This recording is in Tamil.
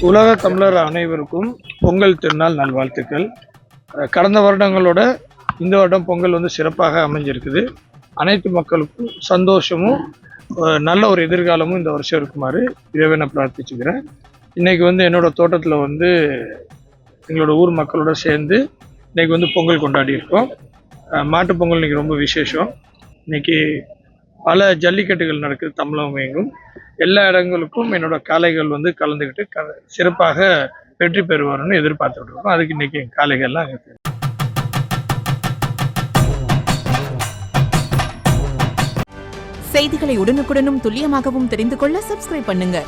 உலக தமிழர் அனைவருக்கும் பொங்கல் திருநாள் நல்வாழ்த்துக்கள். கடந்த வருடங்களோட இந்த வருடம் பொங்கல் வந்து சிறப்பாக அமைஞ்சிருக்குது. அனைத்து மக்களுக்கும் சந்தோஷமும் நல்ல ஒரு எதிர்காலமும் இந்த வருஷம் இருக்குமாறு இறைவனை பிரார்த்திச்சுக்கிறேன். இன்றைக்கி வந்து என்னோடய தோட்டத்தில் வந்து எங்களோட ஊர் மக்களோட சேர்ந்து இன்றைக்கி வந்து பொங்கல் கொண்டாடி இருக்கோம். மாட்டுப் பொங்கல் இன்றைக்கி ரொம்ப விசேஷம். இன்றைக்கி பல ஜல்லிக்கட்டுகள் நடக்குது தமிழகம் எங்கும். எல்லா இடங்களுக்கும் என்னோட காளைகள் வந்து கலந்துக்கிட்டு சிறப்பாக வெற்றி பெறுவார்னு எதிர்பார்த்துட்டு இருக்கோம். அதுக்கு இன்றைக்கி என் காளைகள்லாம் இருக்குது. செய்திகளை உடனுக்குடனும் துல்லியமாகவும் தெரிந்து கொள்ள சப்ஸ்கிரைப் பண்ணுங்க.